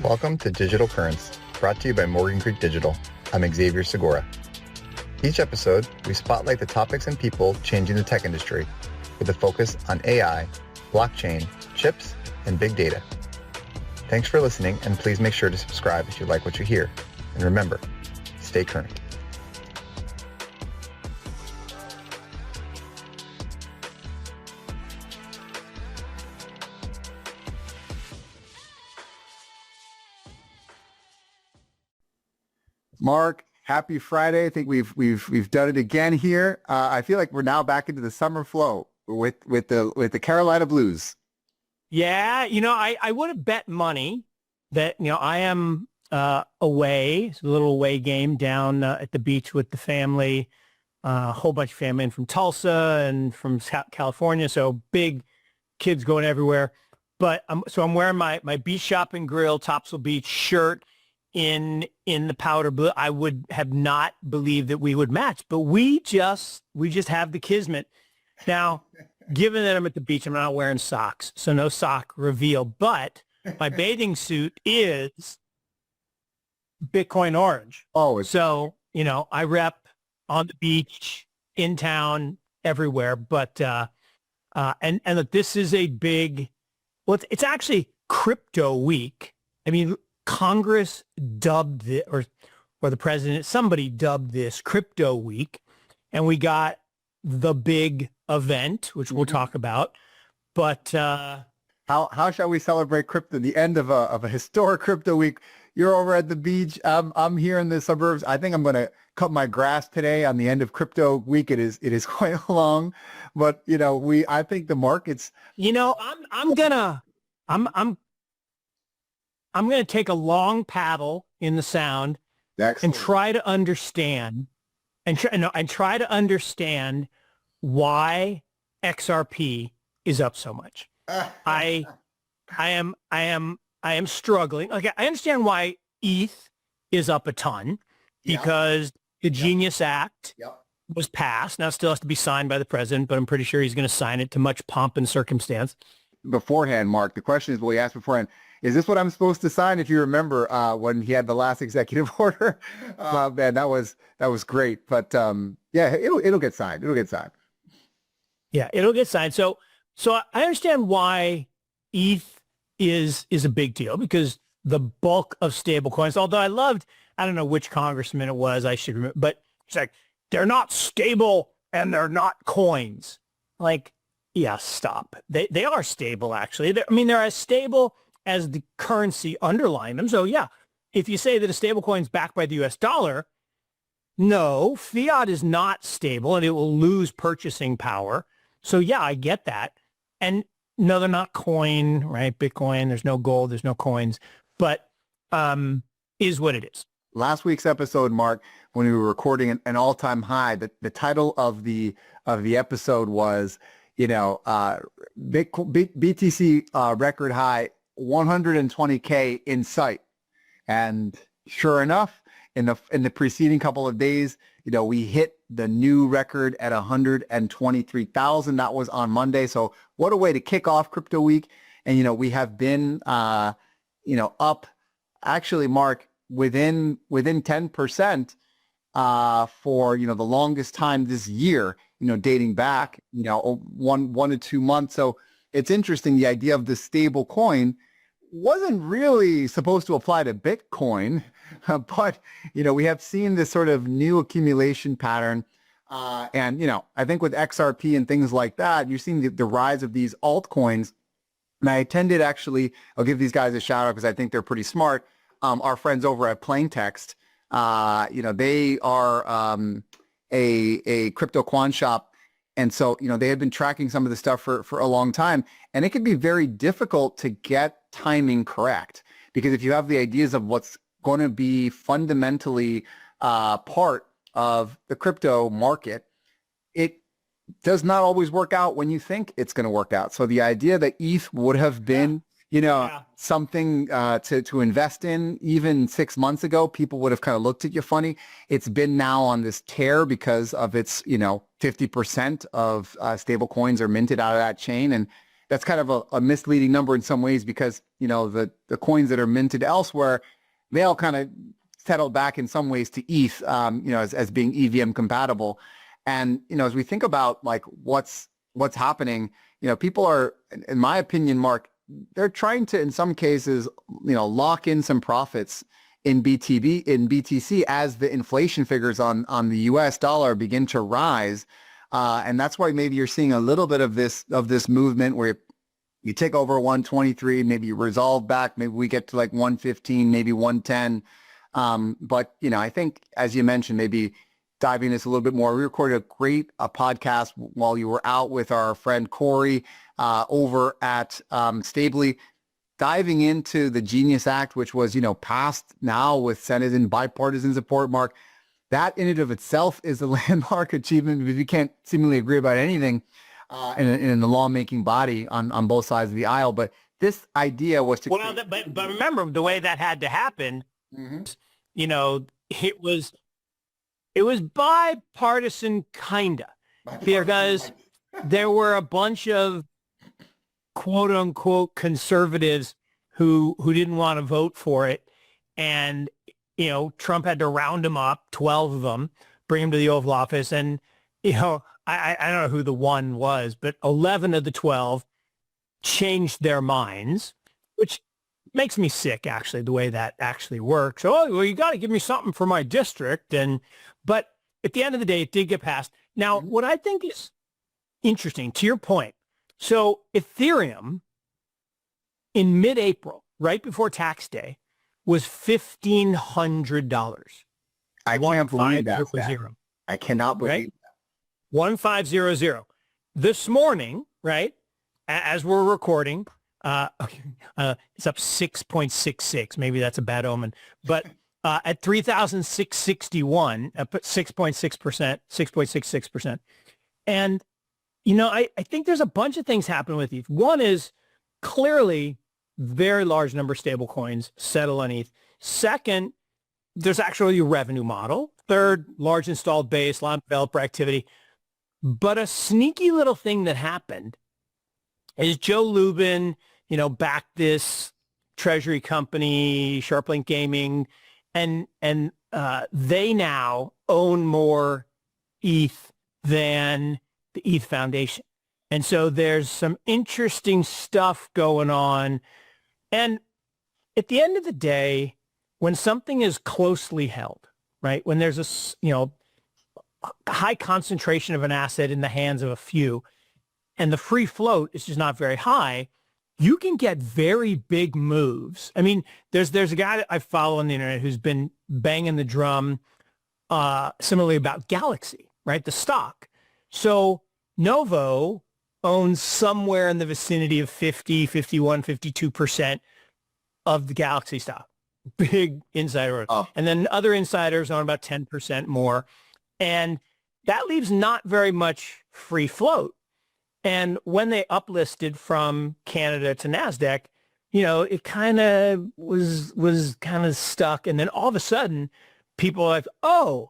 Welcome to Digital Currents, brought to you by Morgan Creek Digital. I'm Xavier Segura. Each episode, we spotlight the topics and people changing the tech industry with a focus on AI, blockchain, chips, and big data. Thanks for listening, and please make sure to subscribe if you like what you hear. And remember, stay current. Mark, happy Friday. I think we've done it again here. I feel like we're now back into the summer flow with the Carolina Blues. Yeah, I would have bet money that, I am away. It's a little away game down at the beach with the family, a whole bunch of family in from Tulsa and from California. So big kids going everywhere. But I'm wearing my Beach Shop and Grill Topsail Beach shirt in the powder blue. I would have not believed that we would match, but we just have the kismet. Now, given that I'm at the beach, I'm not wearing socks, so no sock reveal, but my bathing suit is Bitcoin orange. Oh, so, I rep on the beach, in town, everywhere, but, and look, this is a big, it's actually crypto week. I mean, Congress dubbed it, or the president, somebody dubbed this crypto week, and we got the big event, which we'll talk about. But how shall we celebrate crypto? The end of a historic crypto week. You're over at the beach. I'm here in the suburbs. I think I'm going to cut my grass today on the end of crypto week. It is quite long, but I think the markets. I'm going to take a long paddle in the sound. Excellent. And try to understand why XRP is up so much. I am struggling. Okay, I understand why ETH is up a ton because the Genius Act was passed. Now it still has to be signed by the president, but I'm pretty sure he's going to sign it to much pomp and circumstance. Beforehand, Mark, the question is, we asked beforehand, is this what I'm supposed to sign? If you remember when he had the last executive order, man, that was great. But it'll get signed. It'll get signed. Yeah, it'll get signed. So I understand why ETH is a big deal, because the bulk of stable coins, although I don't know which congressman it was, I should remember, but it's like, they're not stable and they're not coins. Like, yeah, stop. They are stable, actually. They're as stable as the currency underlying them. So yeah, if you say that a stable coin is backed by the US dollar, no, fiat is not stable and it will lose purchasing power. So yeah, I get that. And no, they're not coin, right? Bitcoin, there's no gold, there's no coins, but is what it is. Last week's episode, Mark, when we were recording an all-time high, the title of the episode was, BTC record high, 120K in sight. And sure enough, in the preceding couple of days, we hit the new record at 123,000. That was on Monday. So what a way to kick off crypto week. And, we have been, up actually, Mark, within 10%, for, the longest time this year, dating back, 1 to 2 months. So it's interesting. The idea of the stable coin wasn't really supposed to apply to Bitcoin, but, we have seen this sort of new accumulation pattern. And, I think with XRP and things like that, you're seeing the rise of these altcoins. And I attended, actually, I'll give these guys a shout out because I think they're pretty smart. Our friends over at Plaintext, they are a crypto quant shop. And so, they had been tracking some of the stuff for a long time. And it can be very difficult to get timing correct, because if you have the ideas of what's going to be fundamentally part of the crypto market, it does not always work out when you think it's going to work out. So the idea that ETH would have been something to invest in even 6 months ago, people would have kind of looked at you funny. It's been now on this tear because of its, 50% of stable coins are minted out of that chain. And that's kind of a misleading number in some ways because, the coins that are minted elsewhere, they all kind of settled back in some ways to ETH, as being EVM compatible. And, as we think about like what's happening, people are, in my opinion, Mark, they're trying to, in some cases, lock in some profits in BTC as the inflation figures on the US dollar begin to rise. And that's why maybe you're seeing a little bit of this movement where you take over 123, maybe you resolve back, maybe we get to like 115, maybe 110. But, I think, as you mentioned, maybe diving this a little bit more, we recorded a great podcast while you were out with our friend Corey over at Stably, diving into the Genius Act, which was, passed now with Senate and bipartisan support, Mark. That in and of itself is a landmark achievement because you can't seemingly agree about anything in the lawmaking body on both sides of the aisle. But this idea was to but remember the way that had to happen. Mm-hmm. It was bipartisan kinda because there were a bunch of quote unquote conservatives who didn't want to vote for it, and Trump had to round them up, 12 of them, bring them to the Oval Office, and I don't know who the one was, but 11 of the 12 changed their minds, which makes me sick, actually, the way that actually works. Oh, well, you got to give me something for my district. But at the end of the day, it did get passed. Now, what I think is interesting, to your point, so Ethereum in mid-April, right before tax day, was $1,500. I can't believe that. I cannot believe that. 1500. This morning, right, as we're recording, it's up 6.66. Maybe that's a bad omen. But at 3,661, 6.6%, 6.66%. And, I think there's a bunch of things happening with ETH. One is clearly very large number of stable coins settle on ETH. Second, there's actually a revenue model. Third, large installed base, a lot of developer activity. But a sneaky little thing that happened is Joe Lubin, backed this treasury company, SharpLink Gaming, and they now own more ETH than the ETH Foundation. And so there's some interesting stuff going on. And at the end of the day, when something is closely held, right, when there's a high concentration of an asset in the hands of a few, and the free float is just not very high, you can get very big moves. I mean, there's a guy that I follow on the internet who's been banging the drum similarly about Galaxy, right, the stock. So Novo owns somewhere in the vicinity of 50, 51, 52% of the Galaxy stock. Big insider. Oh. And then other insiders own about 10% more. And that leaves not very much free float. And when they uplisted from Canada to NASDAQ, it kind of was kind of stuck. And then all of a sudden, people are like, oh,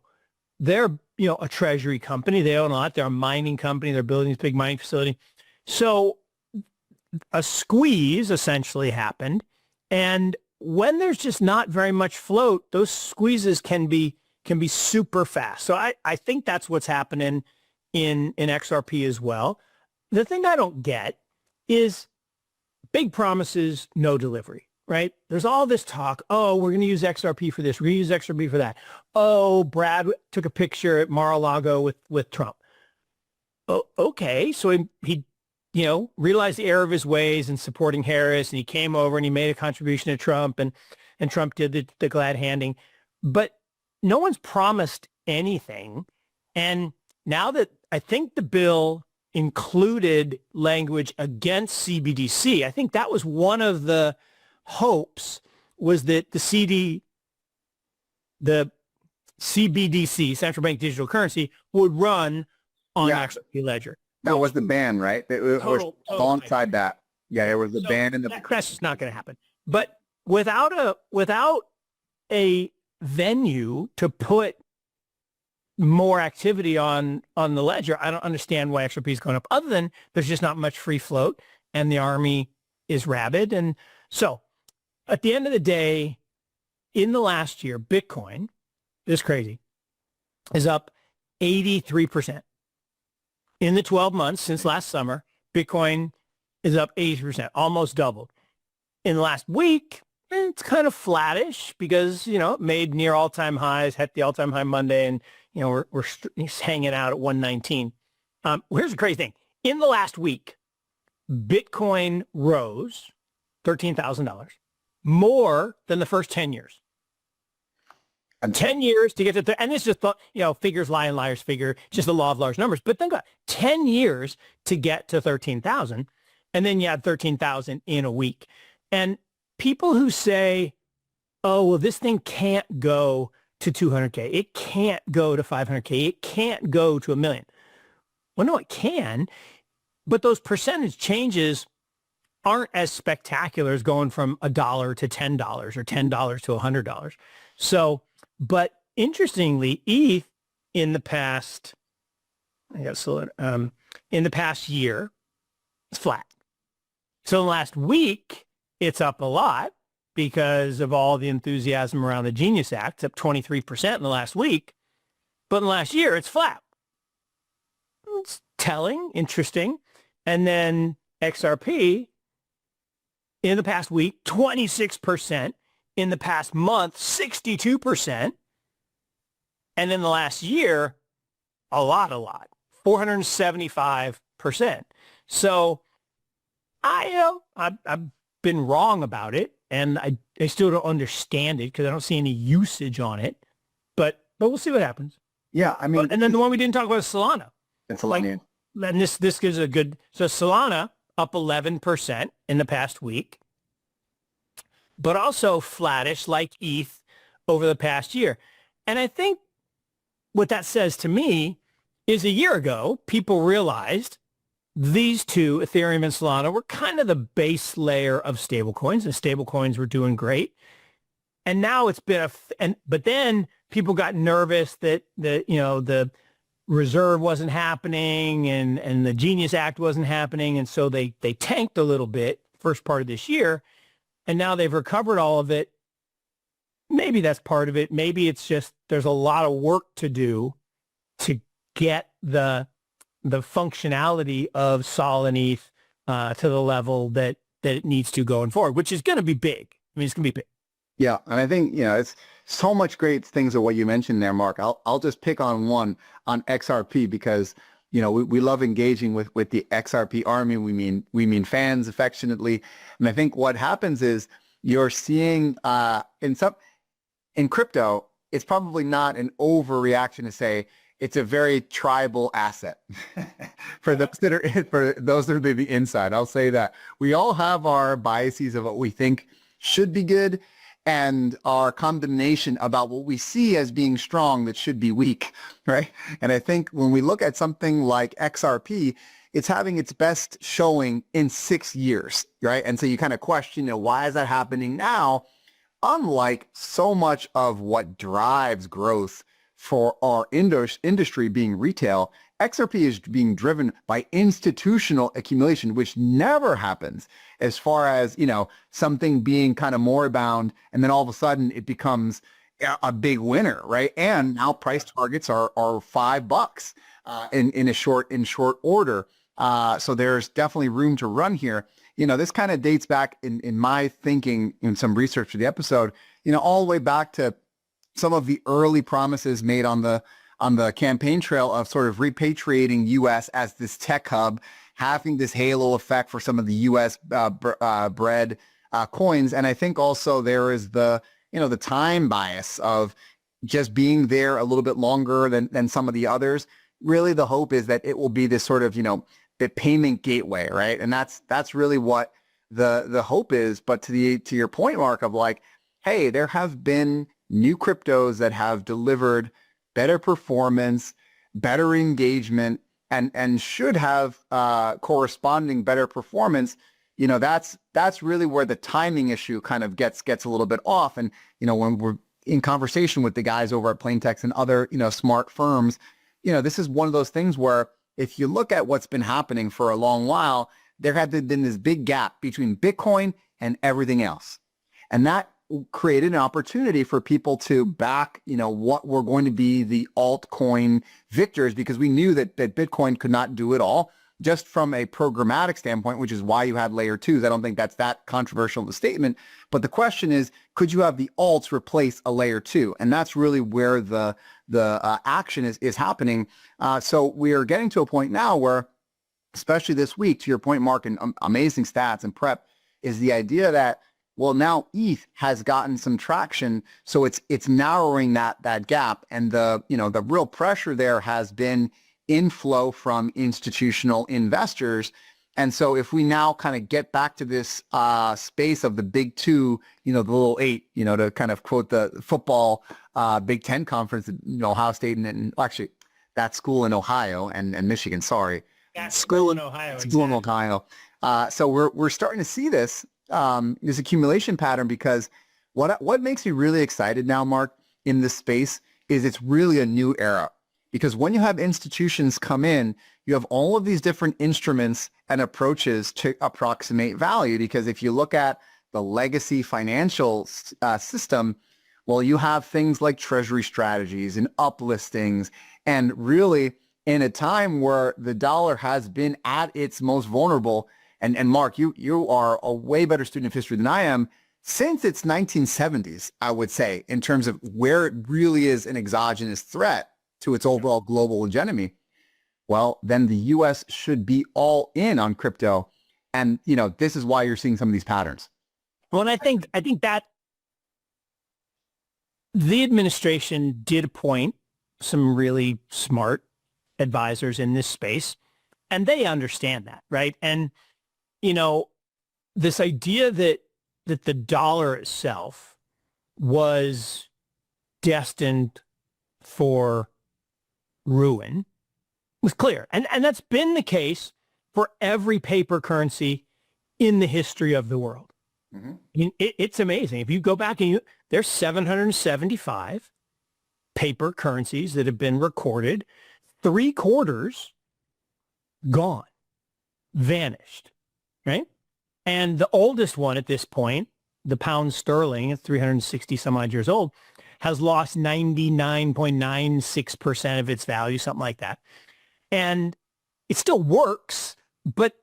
they're, a treasury company. They own a lot. They're a mining company. They're building this big mining facility. So a squeeze essentially happened. And when there's just not very much float, those squeezes can be super fast. So I think that's what's happening in XRP as well. The thing I don't get is big promises, no delivery, right? There's all this talk. Oh, we're going to use XRP for this. We're going to use XRP for that. Oh, Brad took a picture at Mar-a-Lago with Trump. Oh, okay. So he realized the error of his ways in supporting Harris, and he came over and he made a contribution to Trump, and Trump did the glad handing. But no one's promised anything. And now that I think the bill included language against CBDC, I think that was one of the hopes, was that the CBDC, central bank digital currency, would run on XRP Ledger. That was the ban, right? Alongside that. Yeah, there was the ban in the... That's just not going to happen. But without a venue to put more activity on the ledger, I don't understand why XRP is going up, other than there's just not much free float. and the army is rabid. And so at the end of the day, in the last year, Bitcoin, this is crazy, is up 83%. In the 12 months since last summer, Bitcoin is up 80%, almost doubled. In the last week, it's kind of flattish because, it made near all-time highs, hit the all-time high Monday, and, we're hanging out at 119. Here's the crazy thing. In the last week, Bitcoin rose $13,000 more than the first 10 years. 10 years to get to, and this is just, figures lie and liars figure, just the law of large numbers. But think about it, 10 years to get to 13,000, and then you had 13,000 in a week. And people who say, oh, well, this thing can't go to 200K. It can't go to 500K. It can't go to 1 million. Well, no, it can, but those percentage changes aren't as spectacular as going from $1 to $10 or $10 to $100. So, but interestingly, ETH in the past, in the past year, it's flat. So last week, it's up a lot because of all the enthusiasm around the Genius Act. It's up 23% in the last week. But in the last year, it's flat. It's telling, interesting. And then XRP, in the past week, 26%. In the past month, 62%. And in the last year, a lot, 475%. So I've been wrong about it, and I still don't understand it because I don't see any usage on it. But we'll see what happens. Yeah, I mean, and then the one we didn't talk about is Solana. It's Solana. And this gives a good. So Solana up 11% in the past week, but also flattish like ETH over the past year. And I think what that says to me is a year ago, people realized these two, Ethereum and Solana, were kind of the base layer of stablecoins, and stablecoins were doing great. And now it's been but then people got nervous that the reserve wasn't happening and the Genius Act wasn't happening. And so they tanked a little bit first part of this year. And now they've recovered all of it. Maybe that's part of it. Maybe it's just there's a lot of work to do to get the functionality of Sol and ETH to the level that it needs to going forward, which is going to be big. I mean, it's going to be big. Yeah, and I think, it's so much great things of what you mentioned there, Mark. I'll just pick on one on XRP because, we love engaging with the XRP army. We mean fans affectionately. And I think what happens is you're seeing in crypto, it's probably not an overreaction to say it's a very tribal asset for those that are the inside. I'll say that we all have our biases of what we think should be good and our condemnation about what we see as being strong that should be weak, right? And I think when we look at something like XRP, it's having its best showing in 6 years, right? And so you kind of question, why is that happening now? Unlike so much of what drives growth for our industry being retail, XRP is being driven by institutional accumulation, which never happens as far as, something being kind of moribund and then all of a sudden it becomes a big winner, right? And now price targets are $5 in short order. So there's definitely room to run here. This kind of dates back in my thinking in some research for the episode, all the way back to some of the early promises made on the campaign trail of sort of repatriating U.S. as this tech hub, having this halo effect for some of the U.S. bred coins. And I think also there is the time bias of just being there a little bit longer than some of the others. Really, the hope is that it will be this sort of, the payment gateway, right? And that's really what the hope is. But to your point, Mark, of like, hey, there have been new cryptos that have delivered better performance, better engagement, and should have corresponding better performance. That's really where the timing issue kind of gets a little bit off. And when we're in conversation with the guys over at Plaintext and other smart firms, this is one of those things where if you look at what's been happening for a long while, there had been this big gap between Bitcoin and everything else. And that created an opportunity for people to back, what were going to be the altcoin victors, because we knew that Bitcoin could not do it all just from a programmatic standpoint, which is why you had layer twos. I don't think that's that controversial of a statement. But the question is, could you have the alts replace a layer two? And that's really where the action is happening. So we are getting to a point now where, especially this week, to your point, Mark, and amazing stats and prep, is the idea that, well, now ETH has gotten some traction, so it's narrowing that gap, and the real pressure there has been inflow from institutional investors. And so if we now kind of get back to this space of the big two, the little eight, to kind of quote the football Big Ten conference, Ohio State and actually that school in Ohio and Michigan, sorry. That school in Ohio. School in Ohio. So we're starting to see this accumulation pattern, because what makes me really excited now, Mark, in this space is it's really a new era. Because when you have institutions come in, you have all of these different instruments and approaches to approximate value. Because if you look at the legacy financial system, well, you have things like treasury strategies and uplistings, and really in a time where the dollar has been at its most vulnerable. And Mark, you are a way better student of history than I am. Since its 1970s, I would say, in terms of where it really is an exogenous threat to its overall global hegemony, well, then the U.S. should be all in on crypto. And, this is why you're seeing some of these patterns. Well, and I think that the administration did appoint some really smart advisors in this space, and they understand that, right? And, this idea that the dollar itself was destined for ruin was clear. And that's been the case for every paper currency in the history of the world. Mm-hmm. I mean, it's amazing. If you go back and there's 775 paper currencies that have been recorded, 3/4 gone, vanished, right? And the oldest one at this point, the pound sterling, 360 some odd years old, has lost 99.96% of its value, something like that. And it still works, but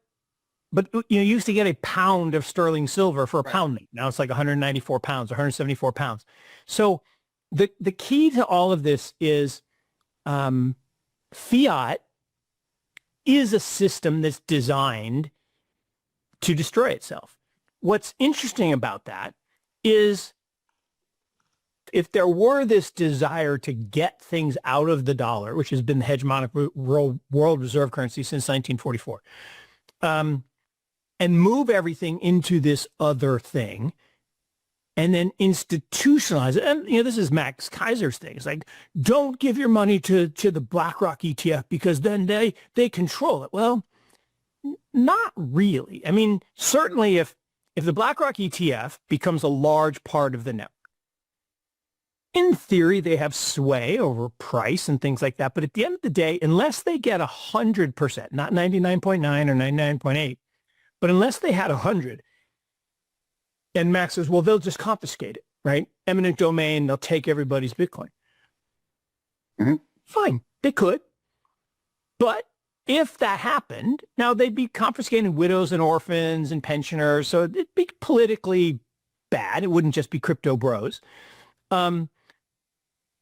you used to get a pound of sterling silver for a pound. Now it's like 194 pounds, 174 pounds. So the key to all of this is fiat is a system that's designed to destroy itself. What's interesting about that is, if there were this desire to get things out of the dollar, which has been the hegemonic world reserve currency since 1944, and move everything into this other thing, and then institutionalize it. And, this is Max Kaiser's thing. It's like, don't give your money to the BlackRock ETF because then they control it. Well, not really. I mean, certainly if the BlackRock ETF becomes a large part of the network, in theory, they have sway over price and things like that. But at the end of the day, unless they get 100%, not 99.9 or 99.8, but unless they had 100, and Max says, well, they'll just confiscate it, right? Eminent domain, they'll take everybody's Bitcoin. Mm-hmm. Fine, they could. But if that happened, now they'd be confiscating widows and orphans and pensioners, so it'd be politically bad. It wouldn't just be crypto bros.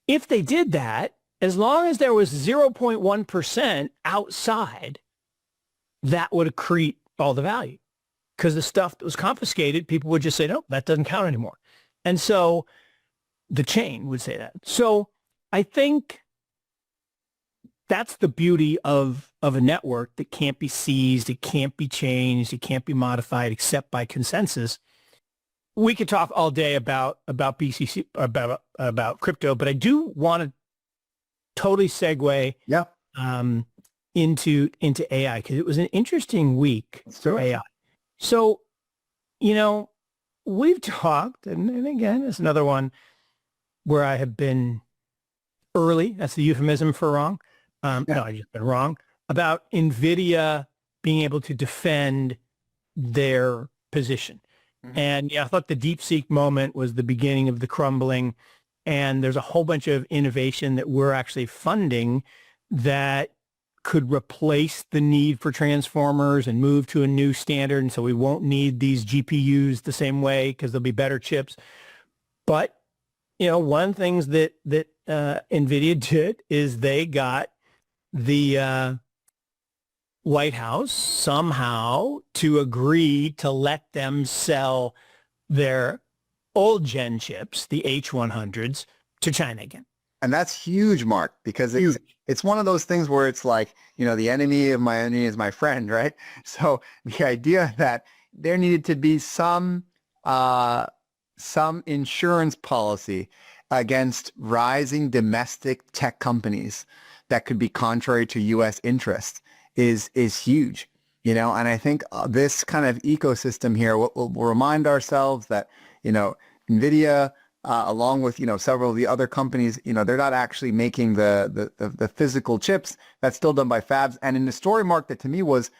If they did that, as long as there was 0.1% outside, that would accrete all the value, because the stuff that was confiscated, people would just say, no, that doesn't count anymore. And so the chain would say that. So I think that's the beauty of a network that can't be seized, it can't be changed, it can't be modified except by consensus. We could talk all day about BCC, about crypto, but I do want to totally segue into AI, because it was an interesting week for AI. So, we've talked, and again, it's another one where I have been early. That's the euphemism for wrong. No, I've just been wrong about NVIDIA being able to defend their position. And yeah, I thought the DeepSeek moment was the beginning of the crumbling. And there's a whole bunch of innovation that we're actually funding that could replace the need for transformers and move to a new standard. And so we won't need these GPUs the same way because there'll be better chips. But, one of the things that NVIDIA did is they got the White House somehow to agree to let them sell their old gen chips, the H100s, to China again. And that's huge, Mark, because it's one of those things where it's like, the enemy of my enemy is my friend, right? So the idea that there needed to be some insurance policy against rising domestic tech companies that could be contrary to U.S. interests is huge, and I think this kind of ecosystem here will remind ourselves that, NVIDIA, along with, several of the other companies, they're not actually making the physical chips. That's still done by fabs. And in the story, Mark, that to me was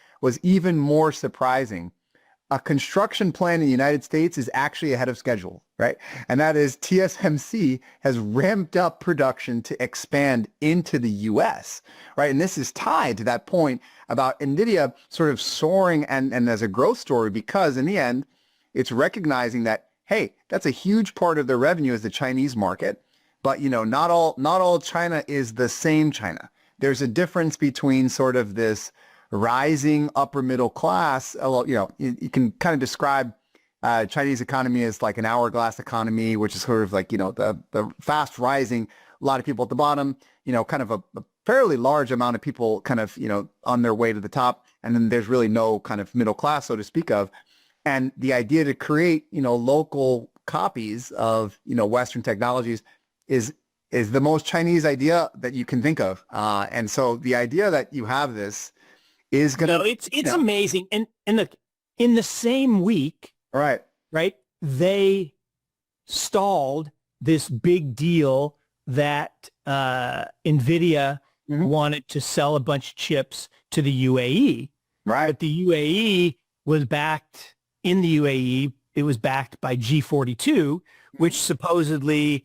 even more surprising, a construction plan in the United States is actually ahead of schedule, right? And that is TSMC has ramped up production to expand into the U.S., right? And this is tied to that point about NVIDIA sort of soaring and as a growth story, because in the end, it's recognizing that, hey, that's a huge part of their revenue is the Chinese market. But, not all China is the same China. There's a difference between sort of this rising upper middle class. You can kind of describe Chinese economy as like an hourglass economy, which is sort of like, the fast rising, a lot of people at the bottom, kind of a fairly large amount of people kind of, on their way to the top. And then there's really no kind of middle class, so to speak of. And the idea to create, local copies of, Western technologies is the most Chinese idea that you can think of. And so the idea that you have this is going to... No, it's amazing. And in the same week, right, they stalled this big deal that NVIDIA wanted to sell a bunch of chips to the UAE. Right. But the UAE was backed, in the UAE, it was backed by G42, which supposedly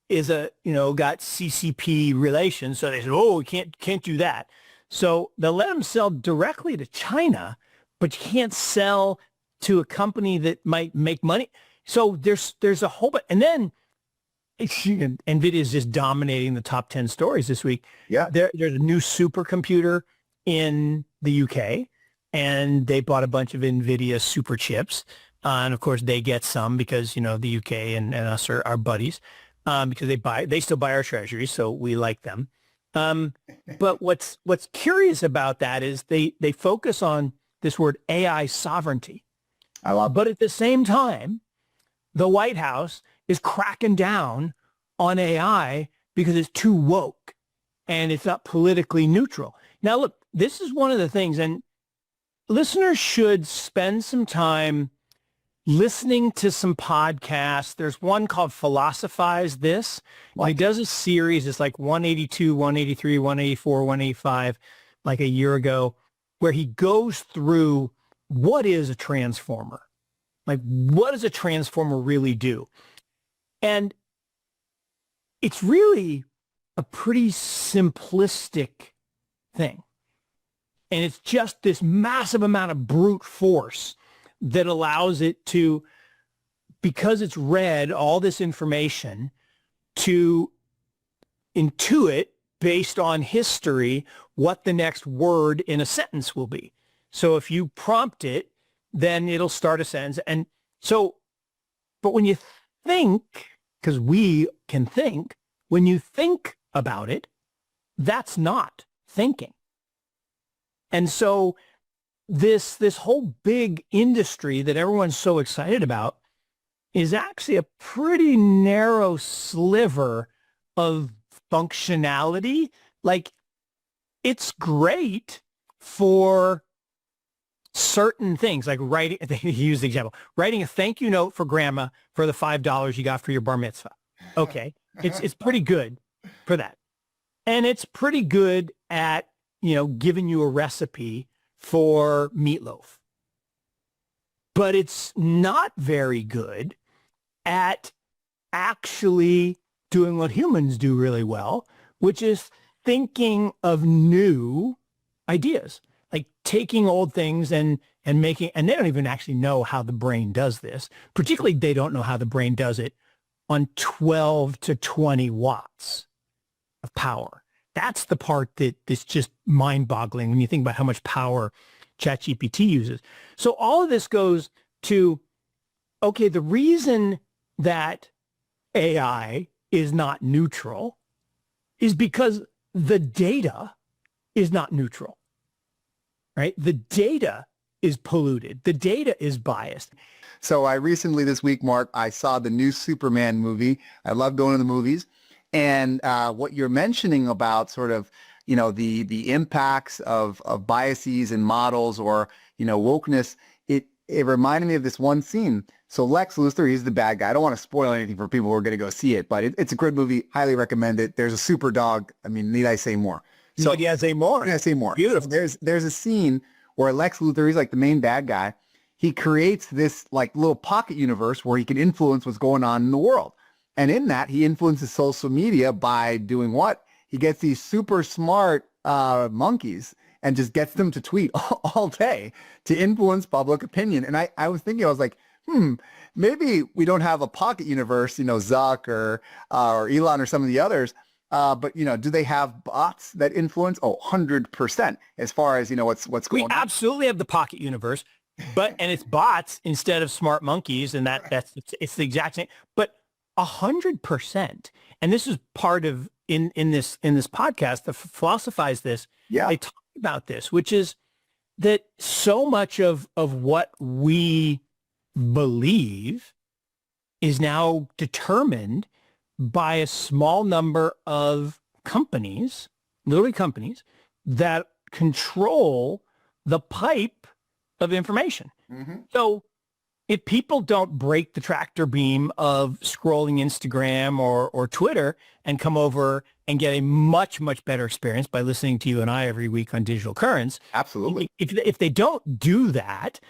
is got CCP relations. So they said, oh, we can't do that. So they'll let them sell directly to China, but you can't sell to a company that might make money. So there's a whole bunch. And then NVIDIA is just dominating the top 10 stories this week. Yeah. There's a new supercomputer in the UK, and they bought a bunch of NVIDIA super chips. And of course they get some because, the UK and us are buddies, because they still buy our treasuries. So we like them. But what's curious about that is they focus on this word AI sovereignty. But at the same time, the White House is cracking down on AI because it's too woke and it's not politically neutral. Now, look, this is one of the things, and listeners should spend some time listening to some podcasts. There's one called Philosophize This. He does a series. It's like 182, 183, 184, 185, like a year ago, where he goes through what is a transformer? Like, what does a transformer really do? And it's really a pretty simplistic thing. And it's just this massive amount of brute force that allows it to, because it's read all this information, to intuit based on history what the next word in a sentence will be. So if you prompt it, then it'll start a sentence. And so, but when you think, because we can think, when you think about it, that's not thinking. And so this whole big industry that everyone's so excited about is actually a pretty narrow sliver of functionality. Like, it's great for certain things, like writing, he used the example, writing a thank you note for grandma for the $5 you got for your bar mitzvah. Okay. It's pretty good for that. And it's pretty good at, giving you a recipe for meatloaf. but it's not very good at actually doing what humans do really well, which is thinking of new ideas, like taking old things and making, and they don't even actually know how the brain does this. Particularly, they don't know how the brain does it on 12 to 20 watts of power. That's the part that's just mind-boggling when you think about how much power ChatGPT uses. So all of this goes to, okay, the reason that AI is not neutral is because the data is not neutral, right? The data is polluted. The data is biased. So I recently this week, Mark, I saw the new Superman movie. I love going to the movies. And what you're mentioning about sort of, the impacts of biases and models or, wokeness, it reminded me of this one scene. So Lex Luthor, he's the bad guy. I don't want to spoil anything for people who are going to go see it, but it's a good movie. Highly recommend it. There's a super dog. I mean, need I say more? So yeah, say more. Yeah, say more. Beautiful. So there's a scene where Lex Luthor, he's like the main bad guy. He creates this like little pocket universe where he can influence what's going on in the world. And in that, he influences social media by doing what? He gets these super smart monkeys and just gets them to tweet all day to influence public opinion. And I was thinking, I was like, maybe we don't have a pocket universe, Zuck or Elon or some of the others. But, do they have bots that influence? Oh, 100% as far as, what's going on. We absolutely have the pocket universe, and it's bots instead of smart monkeys. And it's the exact same, but 100%. And this is part of in this podcast that philosophize this. Yeah. They talk about this, which is that so much of what we believe is now determined by a small number of companies, literally companies, that control the pipe of information. Mm-hmm. So if people don't break the tractor beam of scrolling Instagram or Twitter and come over and get a much, much better experience by listening to you and I every week on Digital Currents. Absolutely. If they don't do that,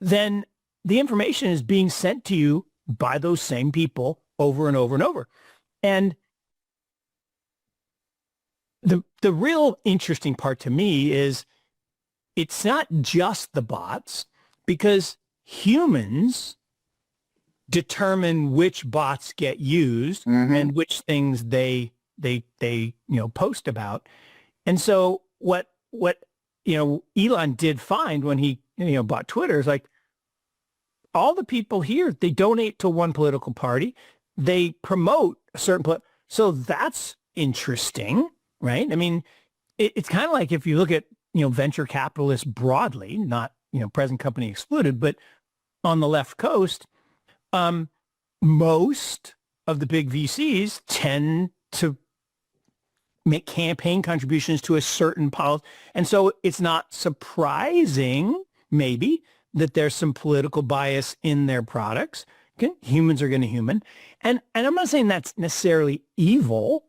then the information is being sent to you by those same people over and over and over. And the real interesting part to me is it's not just the bots, because humans determine which bots get used and which things they post about. And so what Elon did find when he bought Twitter is like, all the people here, they donate to one political party, they promote a certain so that's interesting, right? I mean, it's kind of like if you look at venture capitalists broadly, not present company excluded, but on the left coast, most of the big VCs tend to make campaign contributions to a certain policy. And so it's not surprising, maybe, that there's some political bias in their products. Okay? Humans are going to human. And I'm not saying that's necessarily evil.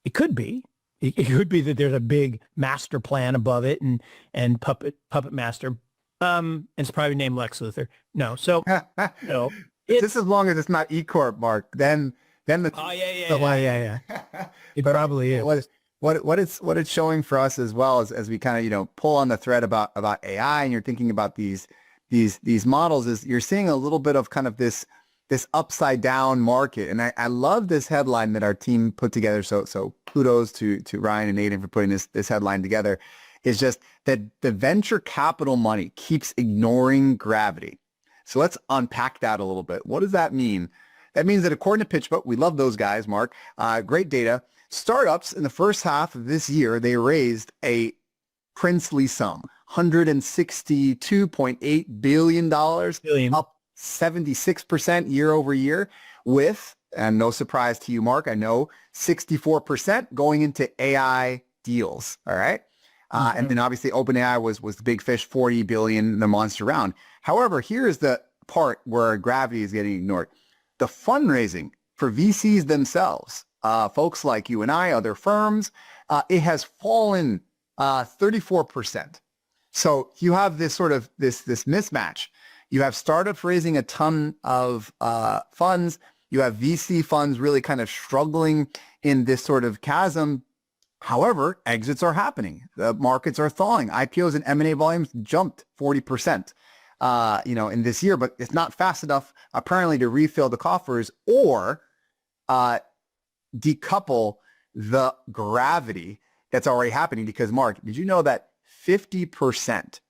It could be. It could be that there's a big master plan above it and puppet master. It's probably named Lex Luthor. No. So no. Just as long as it's not E Corp, Mark, then the yeah. It probably is. What it's showing for us as well as we kind of pull on the thread about AI, and you're thinking about these models, is you're seeing a little bit of kind of this upside down market. And I love this headline that our team put together. So kudos to Ryan and Aidan for putting this headline together. Is just that the venture capital money keeps ignoring gravity. So let's unpack that a little bit. What does that mean? That means that according to PitchBook, we love those guys, Mark, great data. Startups in the first half of this year, they raised a princely sum, $162.8 billion, up 76% year over year with, and no surprise to you, Mark, I know, 64% going into AI deals, all right? And then obviously OpenAI was the big fish, 40 billion, the monster round. However, here's the part where gravity is getting ignored. The fundraising for VCs themselves, folks like you and I, other firms, it has fallen 34%. So you have this sort of this mismatch. You have startups raising a ton of funds. You have VC funds really kind of struggling in this sort of chasm. However, exits are happening. The markets are thawing. IPOs and M&A volumes jumped 40%, in this year, but it's not fast enough apparently to refill the coffers or decouple the gravity that's already happening. Because Mark, did you know that 50%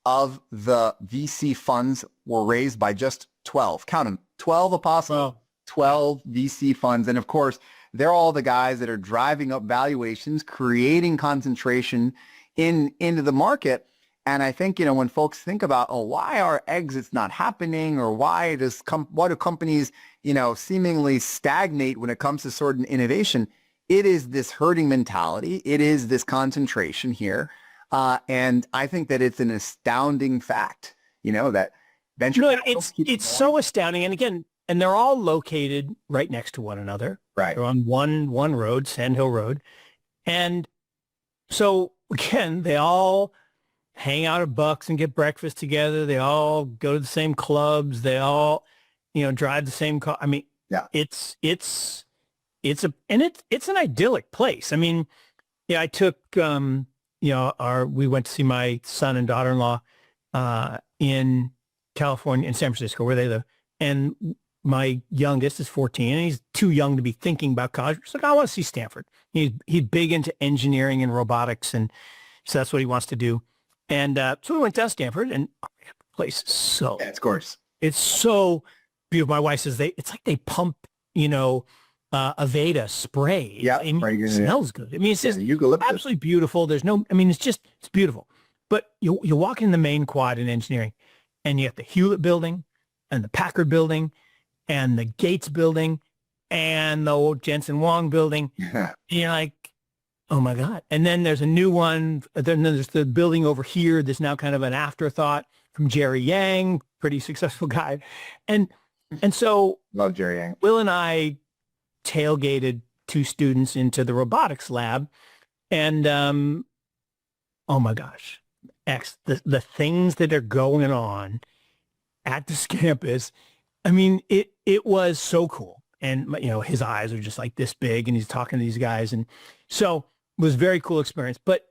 of the VC funds were raised by just 12, count them, 12 apostles, 12 VC funds. And of course, they're all the guys that are driving up valuations, creating concentration into the market. And I think, when folks think about, why are exits not happening, or why do companies, seemingly stagnate when it comes to certain innovation? It is this herding mentality. It is this concentration here. And I think that it's an astounding fact, that venture capital it's so astounding. And again, and they're all located right next to one another. Right. They're on one road, Sand Hill Road. And so again, they all hang out at Bucks and get breakfast together. They all go to the same clubs. They all, drive the same car. I mean, yeah, it's an idyllic place. I mean, I took, we went to see my son and daughter-in-law in California, in San Francisco, where they live. And my youngest is 14, and he's too young to be thinking about college. He's like, I want to see Stanford. He's big into engineering and robotics, and so that's what he wants to do. And so we went down to Stanford, and the place is so... Yeah, of course. It's so beautiful. My wife says it's like they pump, Aveda spray. Yeah, I mean, it smells good. I mean, it's just absolutely beautiful. It's beautiful. But you walk in the main quad in engineering, and you have the Hewlett building and the Packard building and the Gates building and the old Jensen Huang building. Yeah. And you're like, oh my God. And then there's a new one. Then there's the building over here that's now kind of an afterthought from Jerry Yang, pretty successful guy. And so love Jerry Yang. Will and I tailgated two students into the robotics lab, and oh my gosh, the things that are going on at this campus. I mean, it was so cool. And his eyes are just like this big, and he's talking to these guys, and so it was a very cool experience. But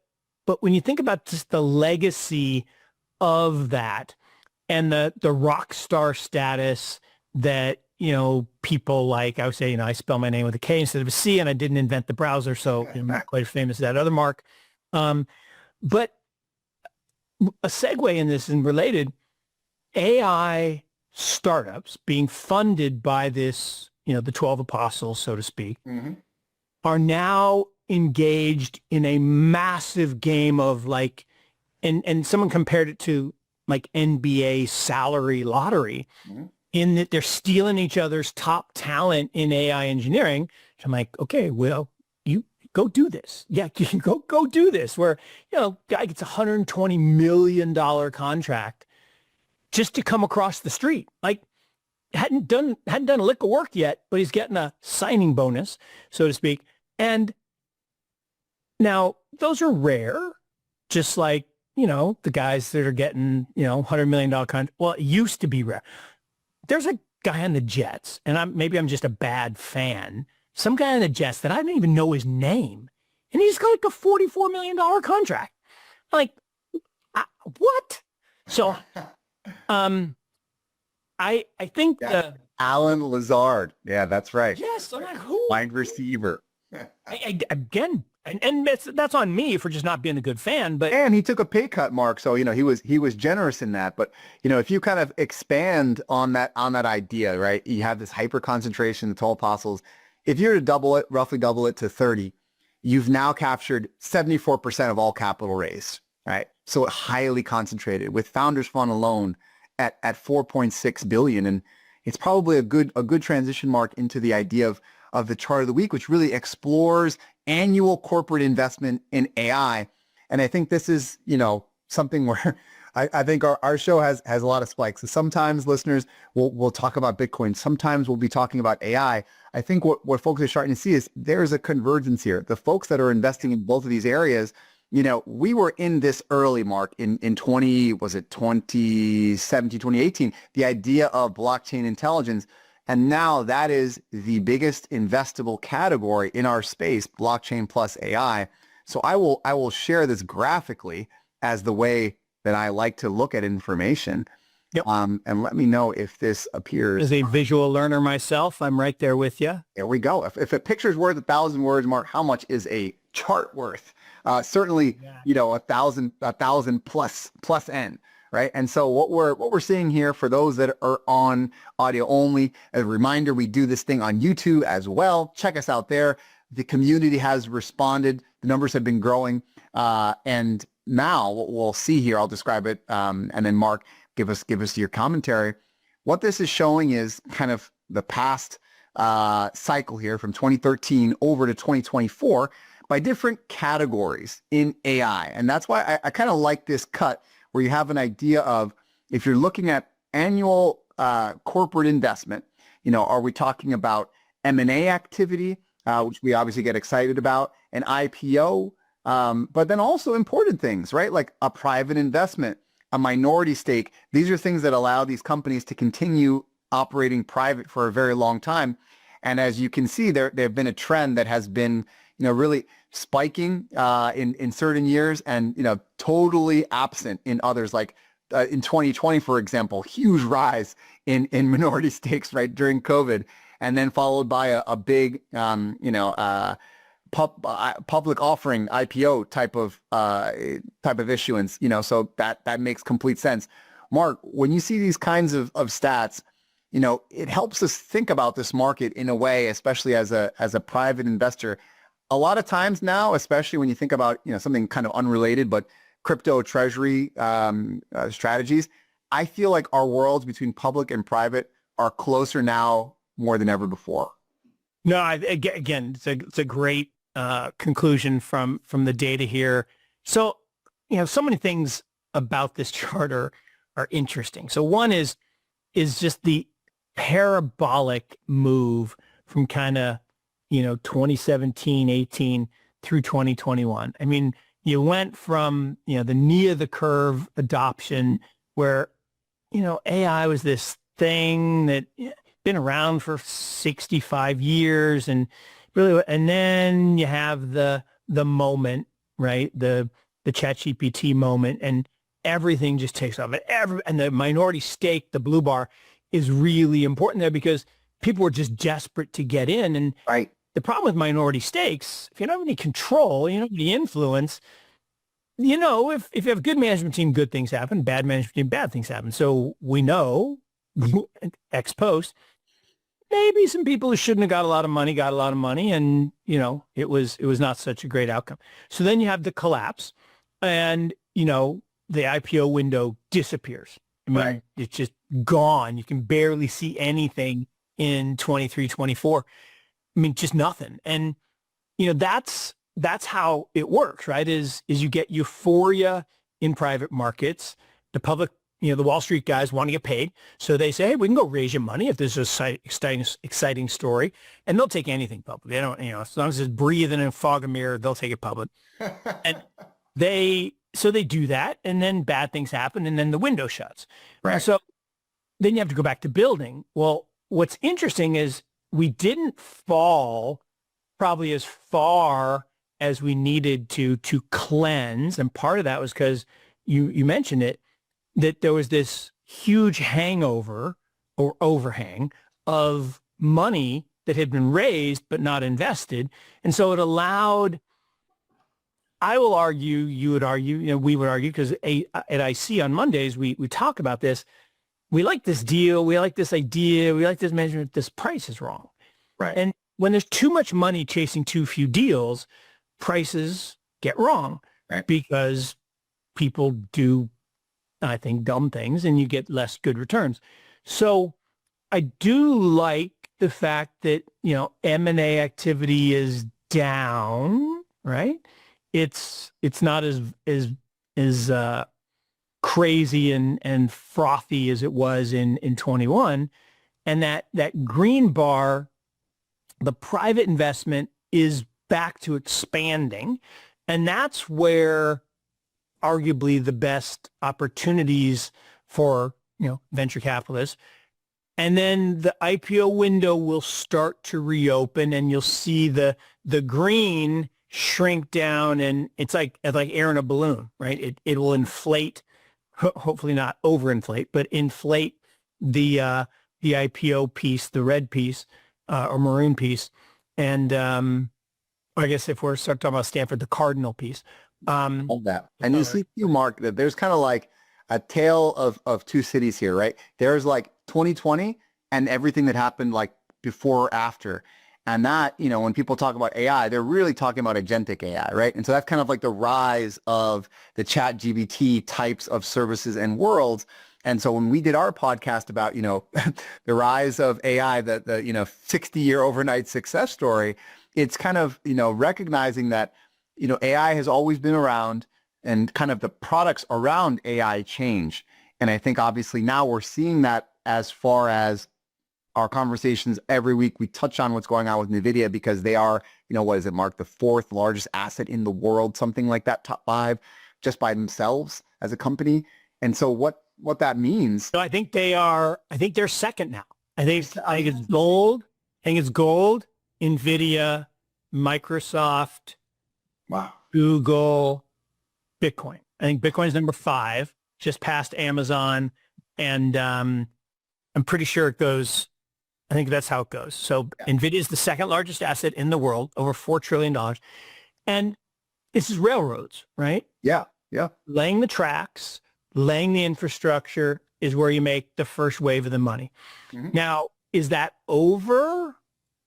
when you think about just the legacy of that and the rock star status that people like, I would say, I spell my name with a K instead of a C, and I didn't invent the browser, so I'm not quite as famous as that other Mark. But a segue in this and related, AI startups being funded by this, the 12 apostles, so to speak, are now engaged in a massive game of like, and someone compared it to like NBA salary lottery, in that they're stealing each other's top talent in AI engineering. So I'm like, okay, well, you go do this. Yeah, you can go do this. Where, guy gets $120 million contract just to come across the street. Like, hadn't done a lick of work yet, but he's getting a signing bonus, so to speak. And now those are rare, just like, the guys that are getting, $100 million contract. Well, it used to be rare. There's a guy on the Jets, and maybe I'm just a bad fan. Some guy on the Jets that I don't even know his name, and he's got like a $44 million contract. I'm like, what? So, I think Alan Lazard. Yeah, that's right. Yes, I'm like, who? Wide receiver. Again, and that's on me for just not being a good fan. But and he took a pay cut, Mark. So he was generous in that. But if you kind of expand on that idea, right? You have this hyper concentration, the 12 apostles. If you're to roughly double it to 30, you've now captured 74% of all capital raised, right? So highly concentrated, with Founders Fund alone at 4.6 billion, and it's probably a good transition, Mark, into the idea of the chart of the week, which really explores annual corporate investment in AI. And I think this is, something where I think our show has a lot of spikes. So sometimes listeners will talk about Bitcoin. Sometimes we'll be talking about AI. I think what folks are starting to see is there's a convergence here. The folks that are investing in both of these areas, we were in this early, Mark, in 2017, 2018, the idea of blockchain intelligence. And now that is the biggest investable category in our space, blockchain plus AI. So I will share this graphically as the way that I like to look at information. Yep. And let me know if this appears. As a visual learner myself, I'm right there with you. There we go. If a picture's worth 1,000 words, Mark, how much is a chart worth? Certainly, Yeah. 1,000 plus N, right? And so what we're seeing here for those that are on audio only, as a reminder, we do this thing on YouTube as well. Check us out there. The community has responded. The numbers have been growing. And now what we'll see here, I'll describe it. And then Mark, give us your commentary. What this is showing is kind of the past cycle here from 2013 over to 2024 by different categories in AI. And that's why I kind of like this cut where you have an idea of if you're looking at annual corporate investment, are we talking about M&A activity, which we obviously get excited about, an IPO, but then also important things, right? Like a private investment, a minority stake. These are things that allow these companies to continue operating private for a very long time. And as you can see, there have been a trend that has been, really spiking in certain years and, totally absent in others. Like in 2020, for example, huge rise in minority stakes, right, during COVID, and then followed by a big, public offering IPO type of issuance, so that makes complete sense. Mark, when you see these kinds of stats, it helps us think about this market in a way, especially as a private investor. A lot of times now, especially when you think about, something kind of unrelated, but crypto treasury strategies, I feel like our worlds between public and private are closer now more than ever before. No, again, it's a great conclusion from the data here. So, so many things about this chart are interesting. So one is just the parabolic move from kind of, 2017, 18 through 2021. I mean, you went from, the knee of the curve adoption where, AI was this thing that been around for 65 years and really, and then you have the moment, right? The ChatGPT moment, and everything just takes off. And the minority stake, the blue bar, is really important there because people were just desperate to get in. And right. The problem with minority stakes, if you don't have any control, you don't have any influence, if you have a good management team, good things happen. Bad management team, bad things happen. So we know, ex post, maybe some people who shouldn't have got a lot of money, and it was not such a great outcome. So then you have the collapse, and the IPO window disappears. I mean, right. It's just gone. You can barely see anything in 23, 24. I mean, just nothing. And that's how it works, right? Is you get euphoria in private markets. The public, the Wall Street guys want to get paid. So they say, hey, we can go raise you money if there's a exciting story. And they'll take anything public. They don't, as long as it's breathing in a fog and mirror, they'll take it public. And so they do that. And then bad things happen. And then the window shuts. Right. And so then you have to go back to building. Well, what's interesting is we didn't fall probably as far as we needed to cleanse. And part of that was because you mentioned it, that there was this huge hangover or overhang of money that had been raised but not invested. And so it allowed, I will argue, you would argue, we would argue, because at IC on Mondays, we talk about this. We like this deal. We like this idea. We like this measurement. This price is wrong. Right. And when there's too much money chasing too few deals, prices get wrong. Right. Because people do, I think, dumb things, and you get less good returns. So I do like the fact that, M&A activity is down, right? It's not as crazy and frothy as it was in 21. And that green bar, the private investment, is back to expanding. And that's where arguably the best opportunities for, venture capitalists. And then the IPO window will start to reopen, and you'll see the green shrink down, and it's like air in a balloon, right? It will inflate, hopefully not overinflate, but inflate the IPO piece, the red piece or maroon piece, and I guess if we're start talking about Stanford, the cardinal piece. All that. And you see, Mark, that there's kind of like a tale of two cities here, right? There's like 2020 and everything that happened like before or after. And that, when people talk about AI, they're really talking about agentic AI, right? And so that's kind of like the rise of the ChatGPT types of services and worlds. And so when we did our podcast about, the rise of AI, the 60-year overnight success story, it's kind of, recognizing that, AI has always been around, and kind of the products around AI change. And I think obviously now we're seeing that as far as our conversations every week. We touch on what's going on with NVIDIA because they are, what is it, Mark, the 4th largest asset in the world, something like that, top 5, just by themselves as a company. And so what that means. So I think they're second now. I think it's gold. NVIDIA, Microsoft, Wow, Google, Bitcoin. I think Bitcoin's number 5, just past Amazon. And I'm pretty sure it goes, I think that's how it goes. So NVIDIA is the 2nd largest asset in the world, over $4 trillion. And this is railroads, right? Yeah. Laying the tracks, laying the infrastructure is where you make the first wave of the money. Mm-hmm. Now, is that over,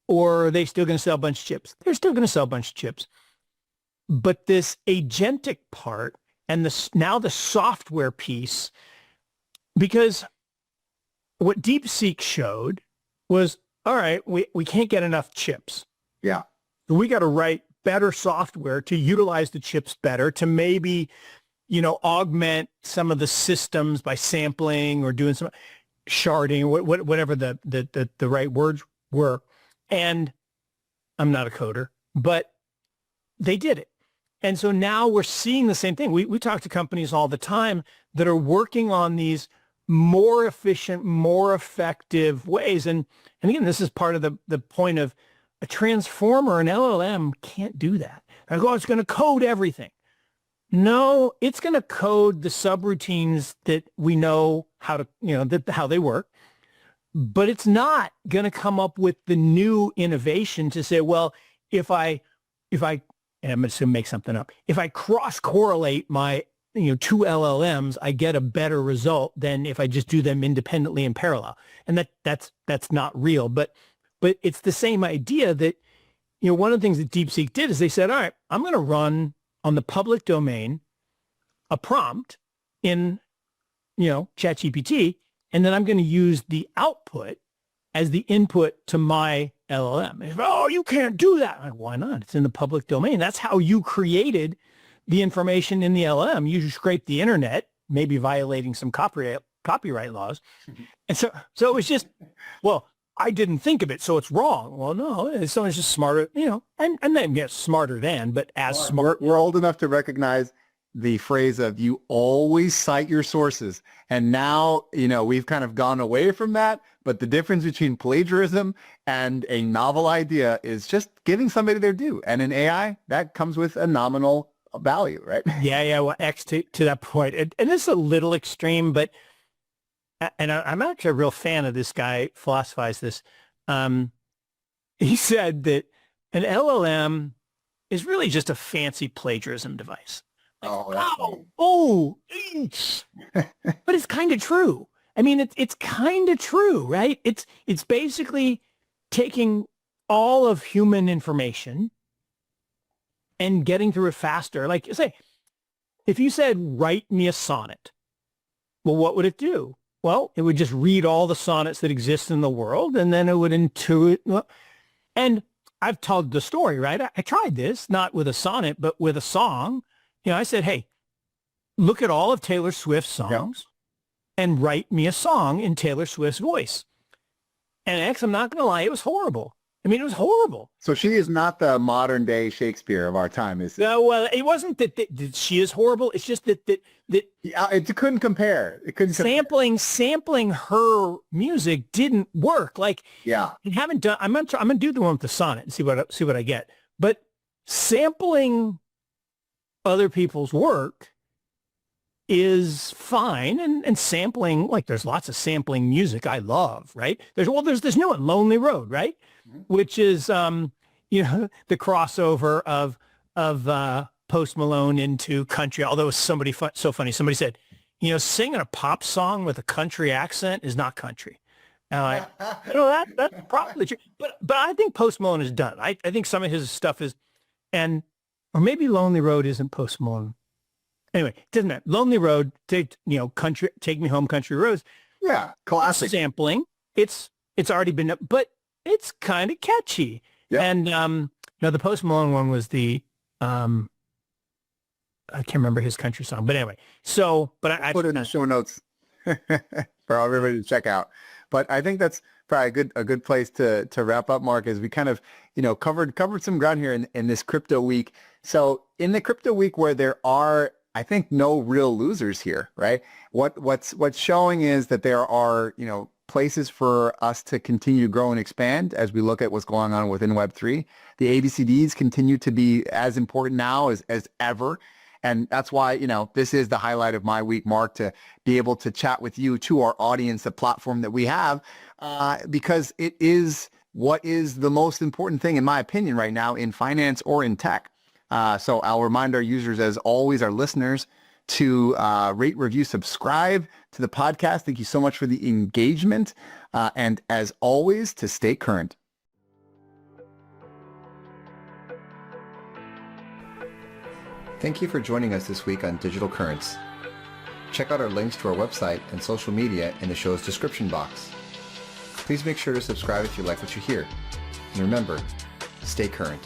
or are they still going to sell a bunch of chips? They're still going to sell a bunch of chips. But this agentic part and now the software piece, because what DeepSeek showed was, all right, we can't get enough chips. Yeah. So we got to write better software to utilize the chips better, to maybe, augment some of the systems by sampling or doing some sharding, whatever the right words were. And I'm not a coder, but they did it. And so now we're seeing the same thing. We talk to companies all the time that are working on these more efficient, more effective ways. And again, this is part of the point of a transformer, an LLM can't do that. I go, it's going to code everything. No, it's going to code the subroutines that we know how to, how they work. But it's not going to come up with the new innovation to say, well, if I, and I'm just going to make something up, if I cross-correlate my, 2 LLMs, I get a better result than if I just do them independently in parallel. And that's not real. But it's the same idea that, one of the things that DeepSeek did is they said, all right, I'm going to run on the public domain a prompt in, ChatGPT, and then I'm going to use the output as the input to my LLM. Oh, you can't do that. I'm like, why not? It's in the public domain. That's how you created the information in the LLM. You scraped the internet, maybe violating some copyright laws. And so it was just, well, I didn't think of it, so it's wrong. Well, no, someone's just smarter, and then get smarter than, but as smart. We're old enough to recognize the phrase of you always cite your sources. And now, we've kind of gone away from that. But the difference between plagiarism and a novel idea is just giving somebody their due. And in AI, that comes with a nominal value, right? Yeah. Well, X to that point. And it's a little extreme, but, and I'm actually a real fan of this guy, philosophized this. He said that an LLM is really just a fancy plagiarism device. But it's kind of true. I mean, it's kind of true, right? It's basically taking all of human information and getting through it faster. Like, say, if you said, write me a sonnet, well, what would it do? Well, it would just read all the sonnets that exist in the world, and then it would intuit. And I've told the story, right? I tried this, not with a sonnet, but with a song. I said, hey, look at all of Taylor Swift's songs and write me a song in Taylor Swift's voice. And X, I'm not going to lie, it was horrible. I mean, it was horrible. So she is not the modern day Shakespeare of our time, is it? No, well, it wasn't that she is horrible. It's just that Yeah, it couldn't compare. It couldn't sampling her music didn't work. Like, Yeah. I haven't done. I'm gonna do the one with the sonnet and see what I get. But sampling other people's work is fine, and sampling, like, there's lots of sampling music I love, right? There's this new one, Lonely Road, right? Which is the crossover of Post Malone into country. Although somebody so funny, somebody said, singing a pop song with a country accent is not country. And that's probably true. But I think Post Malone is done. I think some of his stuff is, or maybe Lonely Road isn't Post Malone. Anyway, it doesn't matter. Lonely Road, Take Me Home, Country Roads. Yeah, classic. Sampling. It's already been, but it's kind of catchy. Yeah. And the Post Malone one was the I can't remember his country song, but anyway. So, but I put it in the show notes for everybody to check out. But I think that's probably a good place to wrap up, Mark, as we kind of covered some ground here in this crypto week. So in the crypto week, where there are, I think, no real losers here, right? What's showing is that there are, places for us to continue to grow and expand as we look at what's going on within Web3. The ABCDs continue to be as important now as ever. And that's why, this is the highlight of my week, Mark, to be able to chat with you, to our audience, the platform that we have, because it is what is the most important thing, in my opinion, right now in finance or in tech. So I'll remind our users, as always, our listeners, to rate, review, subscribe to the podcast. Thank you so much for the engagement. And as always, to stay current. Thank you for joining us this week on Digital Currents. Check out our links to our website and social media in the show's description box. Please make sure to subscribe if you like what you hear. And remember, stay current.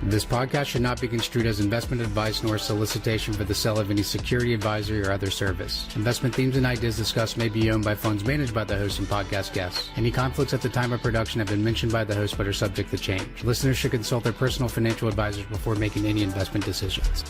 This podcast should not be construed as investment advice nor solicitation for the sale of any security, advisory, or other service. Investment themes and ideas discussed may be owned by funds managed by the host and podcast guests. Any conflicts at the time of production have been mentioned by the host but are subject to change. Listeners should consult their personal financial advisors before making any investment decisions.